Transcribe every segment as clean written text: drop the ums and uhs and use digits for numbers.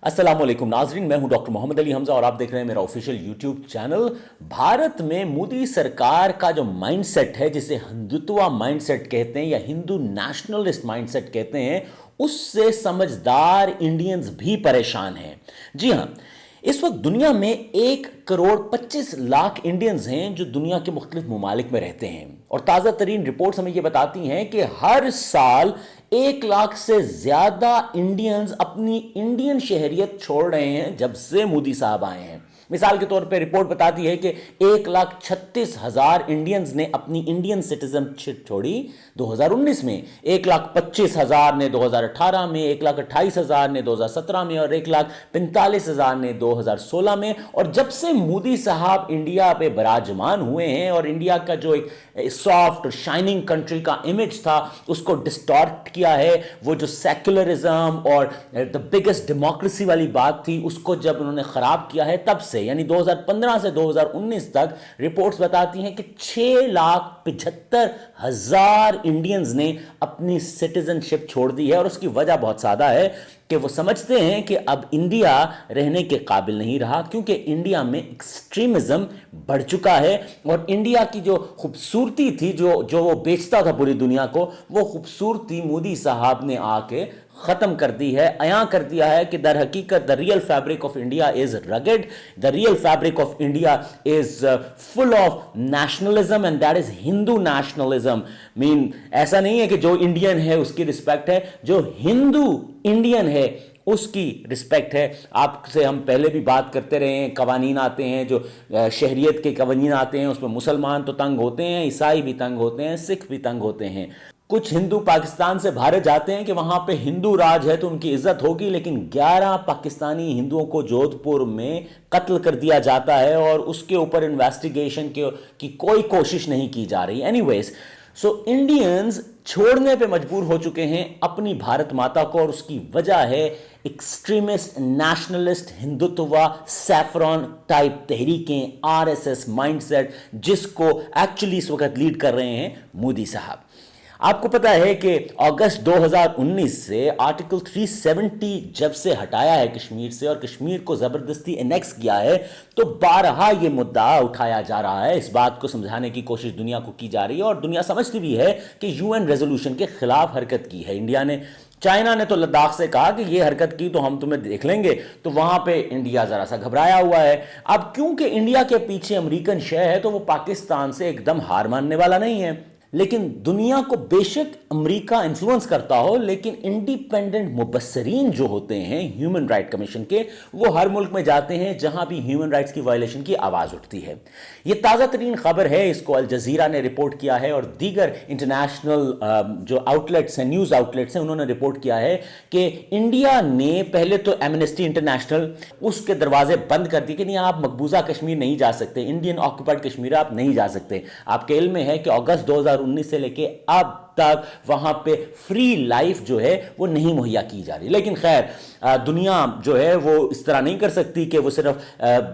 अस्सलाम वालेकुम नाजरीन, मैं हूं डॉक्टर मोहम्मद अली हमजा और आप देख रहे हैं मेरा ऑफिशियल यूट्यूब चैनल। भारत में मोदी सरकार का जो माइंडसेट है, जिसे हिंदुत्व माइंडसेट कहते हैं या हिंदू नेशनलिस्ट माइंडसेट कहते हैं, उससे समझदार इंडियंस भी परेशान हैं। जी हां, इस वक्त दुनिया में 1 करोड़ 25 लाख इंडियंस हैं जो दुनिया के मुख्तलिफ ममालिक में रहते हैं, और ताज़ा तरीन रिपोर्ट्स हमें ये बताती हैं कि हर साल 1 लाख से ज्यादा इंडियंस अपनी इंडियन शहरियत छोड़ रहे हैं जब से मोदी साहब आए हैं। मिसाल के तौर पे रिपोर्ट बताती है कि 1,36,000 इंडियंस ने अपनी इंडियन सिटीजनशिप छोड़ी 2019 में, 1,25,000 ने 2018 में, 1,28,000 ने 2017 में और 1,45,000 ने 2016 में। और जब से मोदी साहब इंडिया पे विराजमान हुए हैं और इंडिया का जो एक सॉफ्ट शाइनिंग कंट्री का इमेज था उसको डिस्टॉर्ट किया है, वो जो सेक्युलरिज्म और द बिगेस्ट डेमोक्रेसी वाली बात थी उसको जब उन्होंने खराब किया है, तब से यानी 2015 से 2019 तक रिपोर्ट्स बताती हैं कि 6,75,000 इंडियंस ने अपनी सिटीजनशिप छोड़ दी है। और उसकी वजह बहुत सादा है कि वो समझते हैं कि अब इंडिया रहने के काबिल नहीं रहा, क्योंकि इंडिया में एक्सट्रीमिज्म बढ़ चुका है और इंडिया की जो खूबसूरती थी, जो वो बेचता था पूरी दुनिया को, वो खूबसूरती मोदी साहब ने आके खत्म कर दी है, अयां कर दिया है कि दर हकीकत the real fabric of India is rugged, the real fabric of India is full of nationalism and that is Hindu nationalism. ऐसा नहीं है कि जो इंडियन है उसकी रिस्पेक्ट है, जो हिंदू इंडियन है उसकी रिस्पेक्ट है। आपसे हम पहले भी बात करते रहे हैं, कवानीन आते हैं, जो शहरियत के कवानीन आते हैं, उसमें मुसलमान तो तंग होते हैं, ईसाई भी तंग होते हैं, सिख भी तंग होते हैं। कुछ हिंदू पाकिस्तान से भारत जाते हैं कि वहां पे हिंदू राज है तो उनकी इज्जत होगी, लेकिन 11 पाकिस्तानी हिंदुओं को जोधपुर में कत्ल कर दिया जाता है और उसके ऊपर इन्वेस्टिगेशन की कोई कोशिश नहीं की जा रही। एनीवेज, सो इंडियंस छोड़ने पे मजबूर हो चुके हैं अपनी भारत माता को, और उसकी वजह है extremist nationalist Hindutva saffron type तहरीकें, आरएसएस माइंडसेट, जिसको एक्चुअली इस वक्त लीड कर रहे हैं मोदी साहब। आपको पता है कि अगस्त 2019 से आर्टिकल 370 जब से हटाया है कश्मीर से और कश्मीर को जबरदस्ती एनेक्स किया है, तो बारहा यह मुद्दा उठाया जा रहा है। इस बात को समझाने की कोशिश दुनिया को की जा रही है और दुनिया समझती भी है कि यूएन रेजोल्यूशन के खिलाफ हरकत की है इंडिया ने। चाइना ने तो लद्दाख से कहा कि ये हरकत की तो हम तुम्हें देख लेंगे, तो वहां पे इंडिया जरा सा घबराया हुआ है। अब क्योंकि इंडिया के पीछे अमेरिकन शह है तो वो पाकिस्तान से एकदम हार मानने वाला नहीं है। लेकिन दुनिया को बेशक अमेरिका इन्फ्लुएंस करता हो, लेकिन इंडिपेंडेंट मुबस्सरीन जो होते हैं ह्यूमन राइट कमीशन के, वो हर मुल्क में जाते हैं जहां भी ह्यूमन राइट्स की वायलेशन की आवाज उठती है। ये ताज़ा तरीन खबर है, इसको अल जजीरा ने रिपोर्ट किया है और दीगर इंटरनेशनल जो आउटलेट्स हैं, न्यूज़ आउटलेट्स हैं, उन्होंने रिपोर्ट किया है कि इंडिया ने पहले तो एमनेस्टी इंटरनेशनल उसके दरवाजे बंद कर दिए कि नहीं, आप मकबूजा कश्मीर नहीं जा सकते, इंडियन ऑक्यूपाइड कश्मीर आप नहीं जा सकते। आपके इल्म में है कि अगस्त 2019 से लेके अब तक वहां पे फ्री लाइफ जो है वो नहीं मुहैया की जा रही। लेकिन खैर, दुनिया जो है वो इस तरह नहीं कर सकती कि वो सिर्फ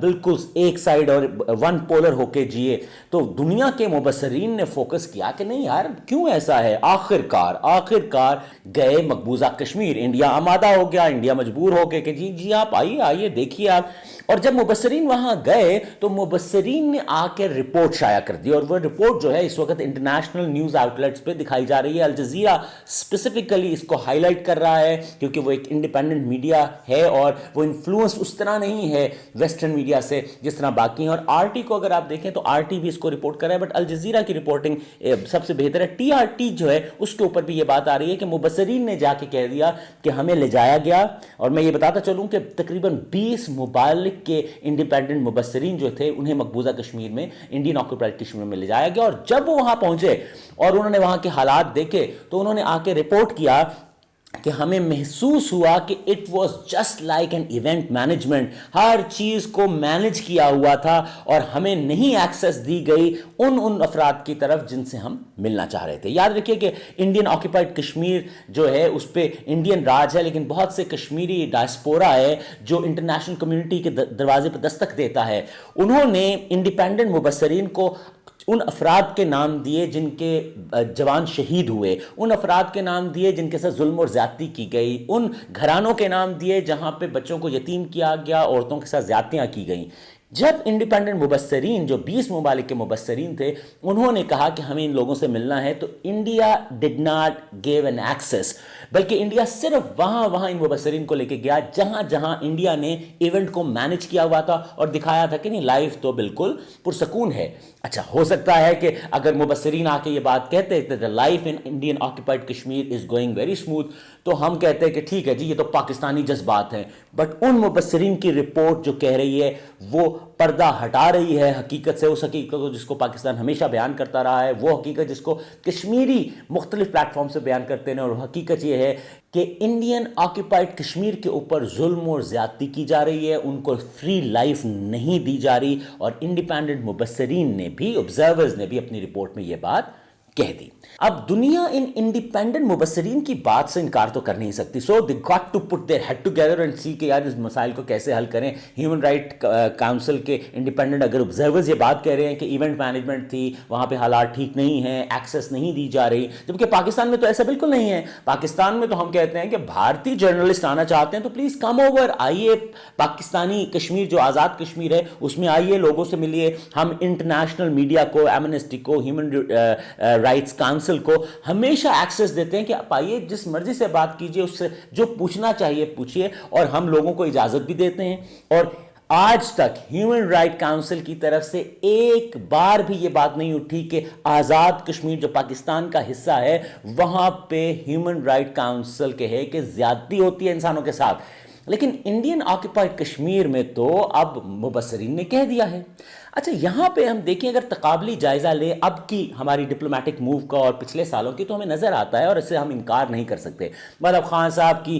बिल्कुल एक साइड और वन पोलर होके जिए। तो दुनिया के मुबस्सरीन ने फोकस किया कि नहीं यार, क्यों ऐसा है। आखिरकार गए मकबूजा कश्मीर, इंडिया आमादा हो गया, इंडिया मजबूर हो गए कि जी जी आप आइए देखिए आप। और जब मुबस्सरीन वहां गए तो मुबस्सरीन ने आकर रिपोर्ट शाया कर दी, और वो रिपोर्ट जो है इस वक्त इंटरनेशनल न्यूज़ आउटलेट्स पे दिखाई जा रही है। अल जजीरा स्पेसिफिकली इसको हाईलाइट कर रहा है क्योंकि वो एक इंडिपेंडेंट मीडिया है और वो इन्फ्लुएंस उस तरह नहीं है वेस्टर्न मीडिया से जिस तरह बाकी हैं। और आरटी को अगर आप देखें तो आरटी भी इसको रिपोर्ट कर रहा है, बट अल जजीरा की रिपोर्टिंग सबसे बेहतर है। टीआरटी जो है उसके ऊपर भी ये बात आ रही है कि मुबस्सरीन ने जाके कह दिया कि हमें ले जाया गया, और मैं ये बताता चलूं कि तकरीबन 20 मुबालिक के इंडिपेंडेंट मुबस्सरीन जो थे उन्हें मकबूजा कश्मीर में, इंडियन ऑक्यूपाइड कश्मीर में ले जाया गया। और जब वो वहां पहुंचे और उन्होंने वहां के हालात देखे तो उन्होंने आके रिपोर्ट किया कि हमें महसूस हुआ कि it was just like an event management, हर चीज को मैनेज किया हुआ था और हमें नहीं एक्सेस दी गई उन अफराद की तरफ जिनसे हम मिलना चाह रहे थे। याद रखिए कि इंडियन ऑक्यूपाइड कश्मीर जो है उस पर इंडियन राज है, लेकिन बहुत से कश्मीरी डायस्पोरा है जो इंटरनेशनल कम्युनिटी के दरवाजे पर दस्तक देता है। उन्होंने इंडिपेंडेंट मुबस्सरीन को उन अफराद के नाम दिए जिनके जवान शहीद हुए, उन अफराद के नाम दिए जिनके साथ जुल्म और ज़्यादती की गई, उन घरानों के नाम दिए जहाँ पे बच्चों को यतीम किया गया, औरतों के साथ ज़्यादतियाँ की गई। जब इंडिपेंडेंट मुबस्सरीन, जो 20 ममालिक के मुबस्सरीन थे, उन्होंने कहा कि हमें इन लोगों से मिलना है, तो India did not give an access, बल्कि इंडिया सिर्फ वहाँ इन मुबस्सरीन को लेके गया जहाँ इंडिया ने इवेंट को मैनेज किया हुआ था और दिखाया था कि नहीं, लाइफ तो बिल्कुल पुरसकून है। अच्छा, हो सकता है कि अगर मुबस्सरीन आके ये बात कहते थे the life in Indian occupied Kashmir is going very smooth, तो हम कहते हैं कि ठीक है जी, ये तो पाकिस्तानी जज्बात हैं। बट उन मुबस्सरीन की रिपोर्ट जो कह रही है वो पर्दा हटा रही है हकीकत से, उस हकीकत को जिसको पाकिस्तान हमेशा बयान करता रहा है, वो हकीकत जिसको कश्मीरी मुख्तलिफ प्लेटफॉर्म से बयान करते हैं। और हकीकत ये है कि इंडियन ऑक्यूपाइड कश्मीर के ऊपर जुल्म और ज़्यादती की जा रही है, उनको फ्री लाइफ नहीं दी जा रही। और इंडिपेंडेंट मुबस्सरीन ने भी, ऑब्जर्वर्स ने भी अपनी रिपोर्ट में ये बात कह दी। अब दुनिया इन इंडिपेंडेंट मुबस्सरीन की बात से इनकार तो कर नहीं सकती। So they got to put their head together and see कि यार इस मसाइल को कैसे हल करें। ह्यूमन राइट काउंसिल के इंडिपेंडेंट अगर ऑब्जर्वर्स ये बात कह रहे हैं कि इवेंट मैनेजमेंट थी, वहाँ पे हालात ठीक नहीं है, एक्सेस नहीं दी जा रही, जबकि पाकिस्तान में तो ऐसा बिल्कुल नहीं है। पाकिस्तान में तो हम कहते हैं कि भारतीय जर्नलिस्ट आना चाहते हैं तो प्लीज़ कम ओवर, आइए पाकिस्तानी कश्मीर जो आज़ाद कश्मीर है उसमें आइए, लोगों से मिलिए। हम इंटरनेशनल मीडिया को, एमनेस्टी को, ह्यूमन राइट्स काउंसिल को हमेशा एक्सेस देते हैं कि आप आइए, जिस मर्जी से बात कीजिए, उससे जो पूछना चाहिए पूछिए, और हम लोगों को इजाज़त भी देते हैं। और आज तक ह्यूमन राइट काउंसिल की तरफ से एक बार भी ये बात नहीं उठी कि आज़ाद कश्मीर जो पाकिस्तान का हिस्सा है वहाँ पे ह्यूमन राइट काउंसिल कहे कि ज़्यादती होती है इंसानों के साथ। लेकिन इंडियन ऑक्यूपाइड कश्मीर में तो अब मुबस्सरीन ने कह दिया है। अच्छा, यहाँ पे हम देखें, अगर तकाबली जायज़ा ले अब की हमारी डिप्लोमेटिक मूव का और पिछले सालों की, तो हमें नज़र आता है और इससे हम इनकार नहीं कर सकते। मतलब खान साहब की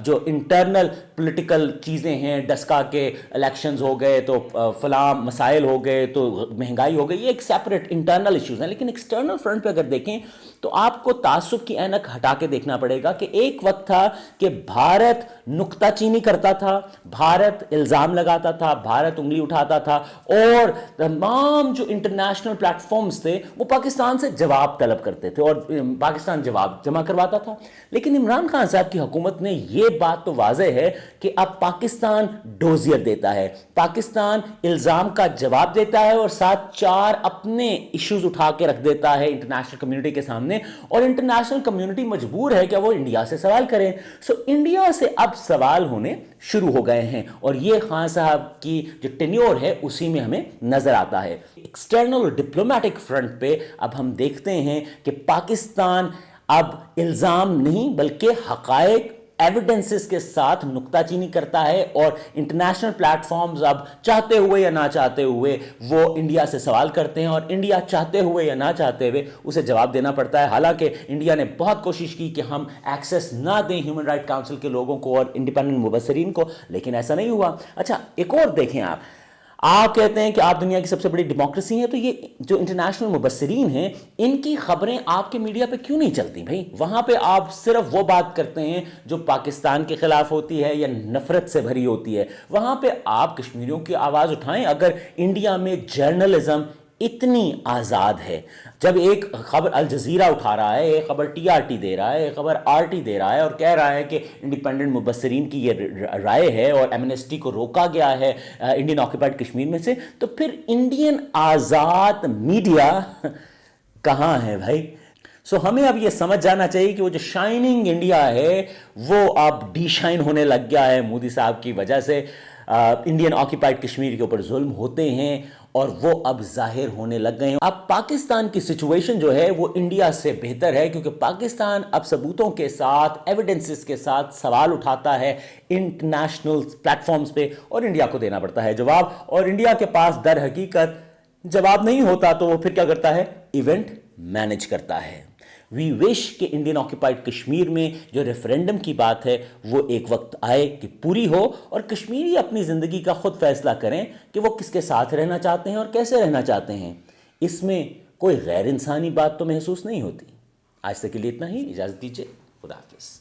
जो इंटरनल पॉलिटिकल चीज़ें हैं, डस्का के इलेक्शंस हो गए तो फलां मसाइल हो गए तो महंगाई हो गई, ये एक सेपरेट इंटरनल इश्यूज़ हैं। लेकिन एक्सटर्नल फ्रंट पे अगर देखें तो आपको तासुब की ऐनक हटा के देखना पड़ेगा कि एक वक्त था कि भारत नुक्ताचीनी करता था, भारत इल्ज़ाम लगाता था, भारत उंगली उठाता था, और तमाम जो इंटरनेशनल प्लेटफॉर्म्स थे वो पाकिस्तान से जवाब तलब करते थे और पाकिस्तान जवाब जमा करवाता था। लेकिन इमरान खान साहब की हुकूमत ने ये बात तो वाज़ेह है कि अब पाकिस्तान डोजियर देता है, पाकिस्तान इल्ज़ाम का जवाब देता है और साथ चार अपने इश्यूज उठा के रख देता है इंटरनेशनल कम्युनिटी के सामने, और इंटरनेशनल कम्युनिटी मजबूर है कि वो इंडिया से सवाल करें। सो इंडिया से अब सवाल होने शुरू हो गए हैं, और ये खान साहब की जो टेन्योर है उसी में हमें नजर आता है। एक्सटर्नल और डिप्लोमेटिक फ्रंट पे अब हम देखते हैं कि पाकिस्तान अब इल्ज़ाम नहीं बल्कि हक़ाइक़, एविडेंसेस के साथ नुक्ताचीनी करता है, और इंटरनेशनल प्लेटफॉर्म्स अब चाहते हुए या ना चाहते हुए वो इंडिया से सवाल करते हैं, और इंडिया चाहते हुए या ना चाहते हुए उसे जवाब देना पड़ता है। हालांकि इंडिया ने बहुत कोशिश की कि हम एक्सेस ना दें ह्यूमन राइट काउंसिल के लोगों को और इंडिपेंडेंट मुबस्सरीन को, लेकिन ऐसा नहीं हुआ। अच्छा, एक और देखें, आप कहते हैं कि आप दुनिया की सबसे बड़ी डेमोक्रेसी हैं, तो ये जो इंटरनेशनल मुबस्सरीन हैं इनकी खबरें आपके मीडिया पे क्यों नहीं चलती भाई? वहाँ पे आप सिर्फ वो बात करते हैं जो पाकिस्तान के खिलाफ होती है या नफरत से भरी होती है। वहाँ पे आप कश्मीरियों की आवाज़ उठाएं। अगर इंडिया में जर्नलिज्म इतनी आज़ाद है, जब एक खबर अल जज़ीरा उठा रहा है, एक खबर TRT दे रहा है, एक खबर RT दे रहा है और कह रहा है कि इंडिपेंडेंट मुबस्सरीन की ये राय है और एमनेस्टी को रोका गया है इंडियन ऑक्यूपाइड कश्मीर में से, तो फिर इंडियन आज़ाद मीडिया कहाँ है भाई? सो हमें अब ये समझ जाना चाहिए कि वो जो शाइनिंग इंडिया है वो अब डीशाइन होने लग गया है मोदी साहब की वजह से। इंडियन ऑक्यूपाइड कश्मीर के ऊपर जुल्म होते हैं और वो अब जाहिर होने लग गए हैं। अब पाकिस्तान की सिचुएशन जो है वो इंडिया से बेहतर है, क्योंकि पाकिस्तान अब सबूतों के साथ, एविडेंसेस के साथ सवाल उठाता है इंटरनेशनल प्लेटफॉर्म्स पे, और इंडिया को देना पड़ता है जवाब। और इंडिया के पास दर हकीकत जवाब नहीं होता तो वो फिर क्या करता है? इवेंट मैनेज करता है। वी विश कि इंडियन ऑक्यूपाइड कश्मीर में जो रेफरेंडम की बात है वो एक वक्त आए कि पूरी हो, और कश्मीरी अपनी ज़िंदगी का खुद फैसला करें कि वो किसके साथ रहना चाहते हैं और कैसे रहना चाहते हैं। इसमें कोई गैर इंसानी बात तो महसूस नहीं होती। आज तक के लिए इतना ही, इजाज़त दीजिए, खुदा हाफिज़।